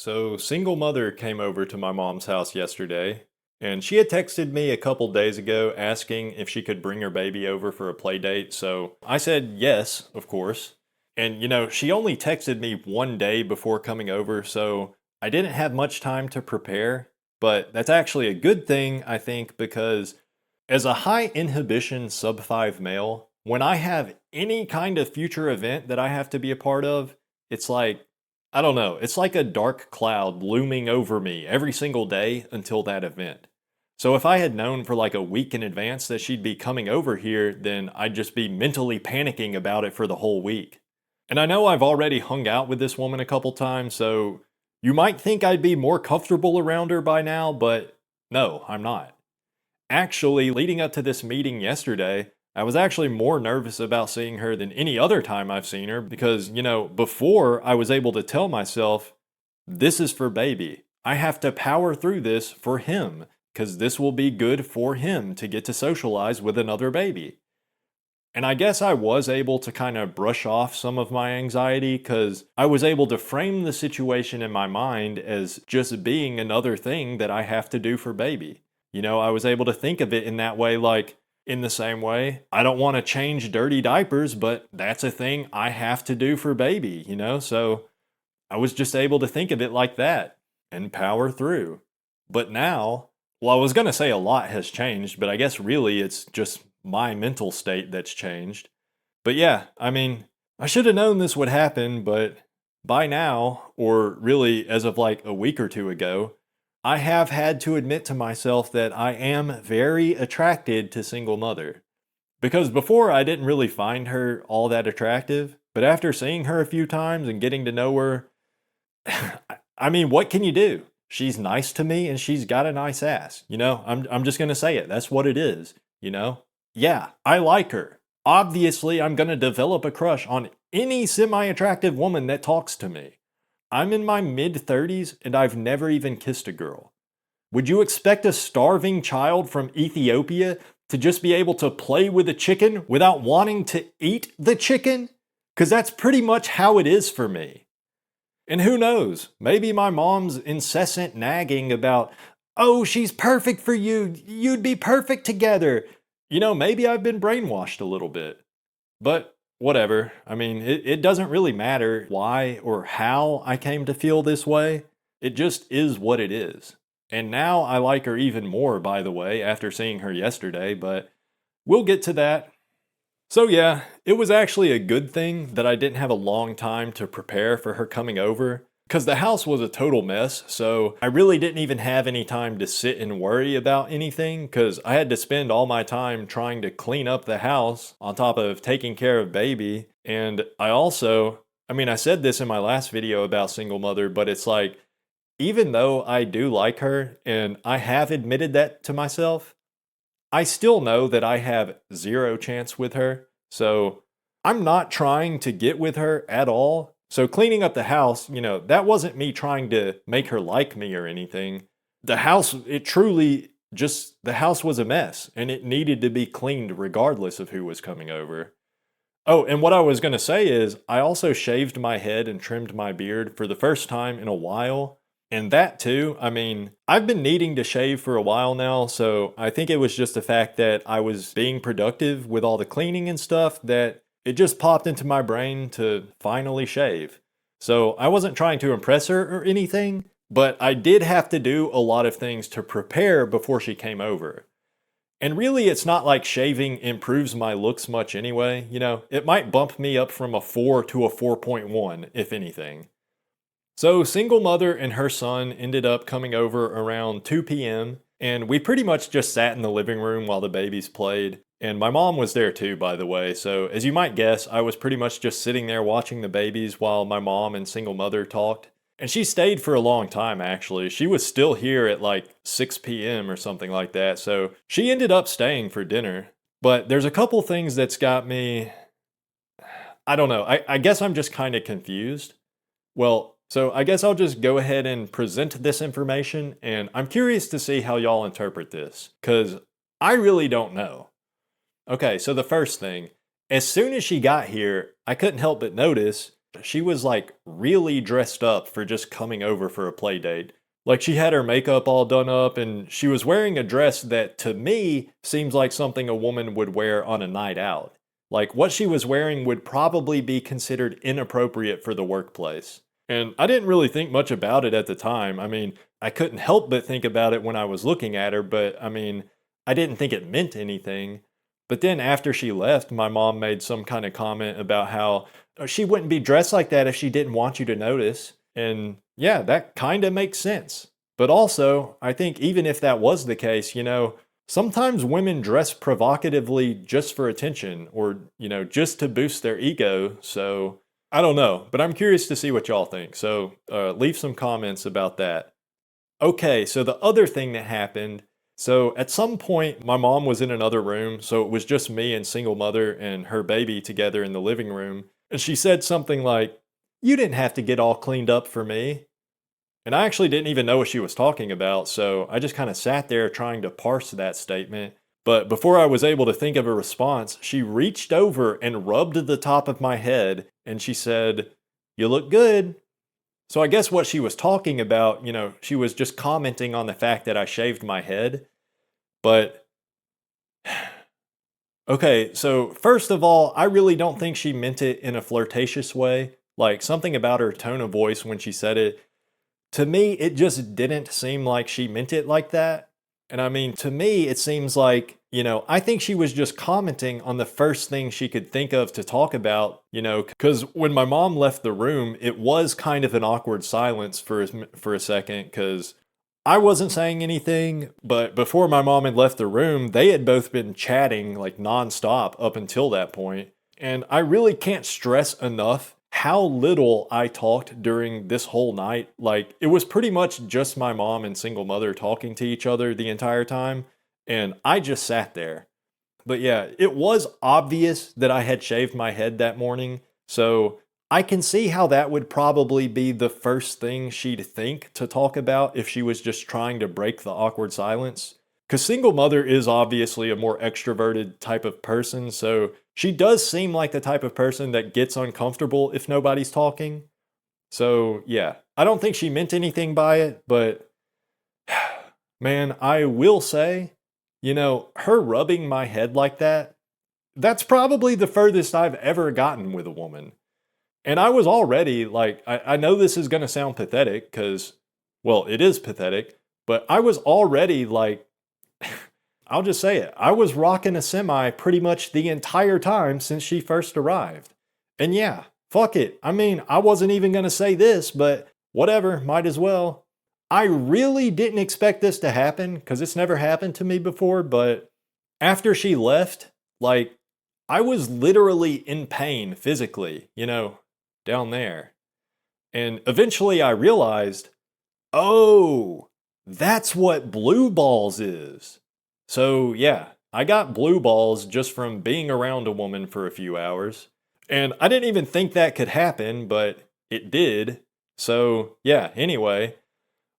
So, single mother came over to my mom's house yesterday, and she had texted me a couple days ago asking if she could bring her baby over for a play date. So, I said yes, of course. And she only texted me one day before coming over, so I didn't have much time to prepare. But that's actually a good thing, I think, because as a high inhibition sub 5 male, when I have any kind of future event that I have to be a part of, it's like, I don't know, it's like a dark cloud looming over me every single day until that event. So if I had known for like a week in advance that she'd be coming over here, then I'd just be mentally panicking about it for the whole week. And I know I've already hung out with this woman a couple times, so you might think I'd be more comfortable around her by now, but no, I'm not. Actually, leading up to this meeting yesterday, I was actually more nervous about seeing her than any other time I've seen her because, before I was able to tell myself, this is for baby. I have to power through this for him because this will be good for him to get to socialize with another baby. And I guess I was able to kind of brush off some of my anxiety because I was able to frame the situation in my mind as just being another thing that I have to do for baby. I was able to think of it in that way, like, in the same way, I don't want to change dirty diapers, but that's a thing I have to do for baby, So I was just able to think of it like that and power through. But now, well, I was going to say a lot has changed, but I guess really it's just my mental state that's changed. But yeah, I mean, I should have known this would happen, but by now, or really as of like a week or two ago, I have had to admit to myself that I am very attracted to single mother. Because before I didn't really find her all that attractive, but after seeing her a few times and getting to know her, I mean, what can you do? She's nice to me and she's got a nice ass. I'm just going to say it. That's what it is. Yeah, I like her. Obviously, I'm going to develop a crush on any semi-attractive woman that talks to me. I'm in my mid-30s and I've never even kissed a girl. Would you expect a starving child from Ethiopia to just be able to play with a chicken without wanting to eat the chicken? Because that's pretty much how it is for me. And who knows, maybe my mom's incessant nagging about, oh, she's perfect for you, you'd be perfect together. Maybe I've been brainwashed a little bit. But whatever. I mean, it doesn't really matter why or how I came to feel this way. It just is what it is. And now I like her even more, by the way, after seeing her yesterday, but we'll get to that. So yeah, it was actually a good thing that I didn't have a long time to prepare for her coming over, because the house was a total mess, so I really didn't even have any time to sit and worry about anything, because I had to spend all my time trying to clean up the house on top of taking care of baby. And I said this in my last video about single mother, but it's like, even though I do like her, and I have admitted that to myself, I still know that I have zero chance with her. So I'm not trying to get with her at all. So cleaning up the house, that wasn't me trying to make her like me or anything. The house was a mess and it needed to be cleaned regardless of who was coming over. Oh, and what I was going to say is I also shaved my head and trimmed my beard for the first time in a while. And that too, I've been needing to shave for a while now, so I think it was just the fact that I was being productive with all the cleaning and stuff that it just popped into my brain to finally shave. So I wasn't trying to impress her or anything, but I did have to do a lot of things to prepare before she came over. And really, it's not like shaving improves my looks much anyway. It might bump me up from a 4 to a 4.1, if anything. So, single mother and her son ended up coming over around 2 p.m., and we pretty much just sat in the living room while the babies played. And my mom was there too, by the way, so as you might guess, I was pretty much just sitting there watching the babies while my mom and single mother talked. And she stayed for a long time, actually. She was still here at like 6 p.m. or something like that, so she ended up staying for dinner. But there's a couple things that's got me, I don't know, I guess I'm just kind of confused. Well, so I guess I'll just go ahead and present this information, and I'm curious to see how y'all interpret this, because I really don't know. Okay, so the first thing, as soon as she got here, I couldn't help but notice she was like really dressed up for just coming over for a play date. Like she had her makeup all done up and she was wearing a dress that to me seems like something a woman would wear on a night out. Like what she was wearing would probably be considered inappropriate for the workplace. And I didn't really think much about it at the time. I mean, I couldn't help but think about it when I was looking at her, but I mean, I didn't think it meant anything. But then after she left, my mom made some kind of comment about how she wouldn't be dressed like that if she didn't want you to notice. And yeah, that kind of makes sense. But also, I think even if that was the case, sometimes women dress provocatively just for attention or, just to boost their ego. So I don't know, but I'm curious to see what y'all think. So leave some comments about that. Okay, so the other thing that happened, so at some point my mom was in another room, so it was just me and single mother and her baby together in the living room, and she said something like, "You didn't have to get all cleaned up for me." And I actually didn't even know what she was talking about, so I just kind of sat there trying to parse that statement. But before I was able to think of a response, she reached over and rubbed the top of my head and she said, "You look good." So I guess what she was talking about, she was just commenting on the fact that I shaved my head. But okay, so first of all, I really don't think she meant it in a flirtatious way. Like something about her tone of voice when she said it, to me, it just didn't seem like she meant it like that. And I mean, to me, it seems like, I think she was just commenting on the first thing she could think of to talk about, because when my mom left the room, it was kind of an awkward silence for a second, because I wasn't saying anything, but before my mom had left the room, they had both been chatting like nonstop up until that point. And I really can't stress enough how little I talked during this whole night. Like, it was pretty much just my mom and single mother talking to each other the entire time, and I just sat there. But yeah, it was obvious that I had shaved my head that morning, so I can see how that would probably be the first thing she'd think to talk about if she was just trying to break the awkward silence. Because single mother is obviously a more extroverted type of person, so she does seem like the type of person that gets uncomfortable if nobody's talking. So yeah, I don't think she meant anything by it, but man, I will say, her rubbing my head like that, that's probably the furthest I've ever gotten with a woman. And I was already like, I know this is going to sound pathetic because, well, it is pathetic, but I was already like, I'll just say it. I was rocking a semi pretty much the entire time since she first arrived. And yeah, fuck it. I mean, I wasn't even going to say this, but whatever, might as well. I really didn't expect this to happen because it's never happened to me before, but after she left, like, I was literally in pain physically, down there. And eventually I realized, oh, that's what blue balls is. So yeah, I got blue balls just from being around a woman for a few hours. And I didn't even think that could happen, but it did. So yeah, anyway,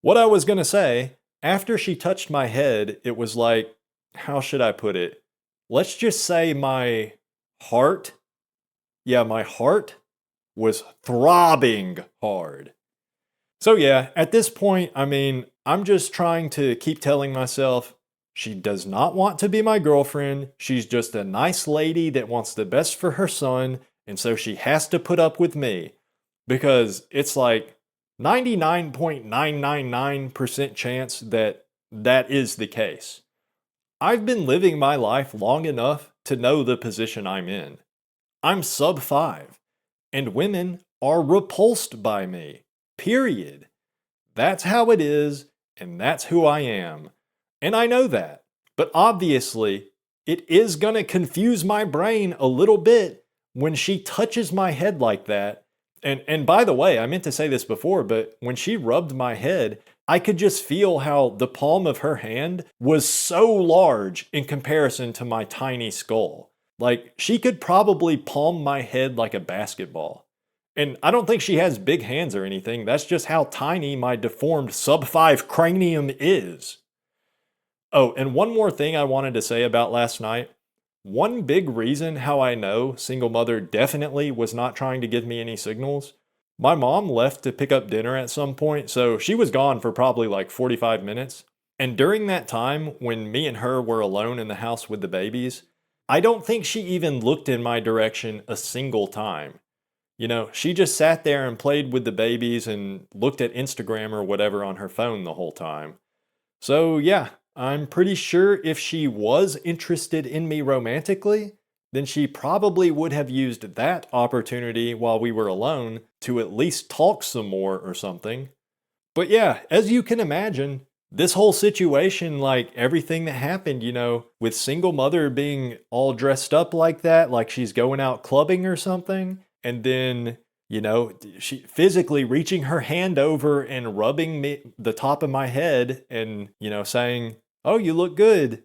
what I was gonna say, after she touched my head, it was like, how should I put it? Let's just say my heart, my heart was throbbing hard. So yeah, at this point, I mean, I'm just trying to keep telling myself, she does not want to be my girlfriend. She's just a nice lady that wants the best for her son, and so she has to put up with me. Because it's like 99.999% chance that that is the case. I've been living my life long enough to know the position I'm in. I'm sub 5, and women are repulsed by me. Period. That's how it is, and that's who I am. And I know that. But obviously, it is going to confuse my brain a little bit when she touches my head like that. And by the way, I meant to say this before, but when she rubbed my head, I could just feel how the palm of her hand was so large in comparison to my tiny skull. Like, she could probably palm my head like a basketball. And I don't think she has big hands or anything. That's just how tiny my deformed sub 5 cranium is. Oh, and one more thing I wanted to say about last night. one big reason how I know single mother definitely was not trying to give me any signals. My mom left to pick up dinner at some point, so she was gone for probably like 45 minutes. And during that time, when me and her were alone in the house with the babies, I don't think she even looked in my direction a single time. She just sat there and played with the babies and looked at Instagram or whatever on her phone the whole time. So, yeah, I'm pretty sure if she was interested in me romantically, then she probably would have used that opportunity while we were alone to at least talk some more or something. But yeah, as you can imagine, this whole situation, like everything that happened, with single mother being all dressed up like that, like she's going out clubbing or something, and then, she physically reaching her hand over and rubbing me the top of my head and, saying, "Oh, you look good."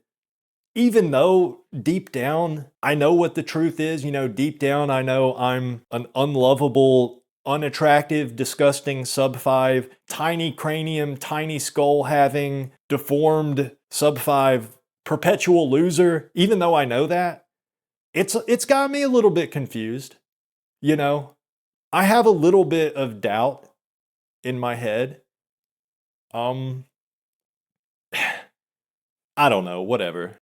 Even though deep down, I know what the truth is, deep down, I know I'm an unlovable, unattractive, disgusting sub 5, tiny cranium, tiny skull having, deformed sub 5, perpetual loser. Even though I know that, it's got me a little bit confused. You know, I have a little bit of doubt in my head. Um, I don't know, whatever.